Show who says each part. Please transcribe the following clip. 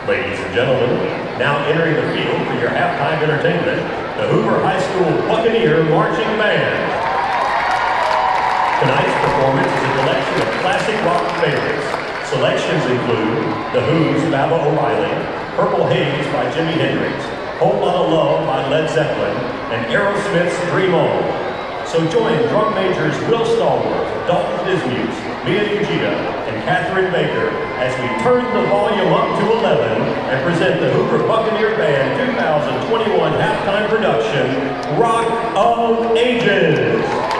Speaker 1: Ladies and gentlemen, now entering the field for your halftime entertainment, the Hoover High School Buccaneer Marching Band. Tonight's performance is a collection of classic rock favorites. Selections include The Who's Baba O'Reilly, Purple Haze by Jimi Hendrix, Whole Lotta Love by Led Zeppelin, and Aerosmith's Dream On. So join drum majors Will Stallworth, Dalton Dismuse, Mia Fujita, and Catherine Baker as we turn the volume up to 11 and present the Hoover Buccaneer Band 2021 halftime production, Rock of Ages.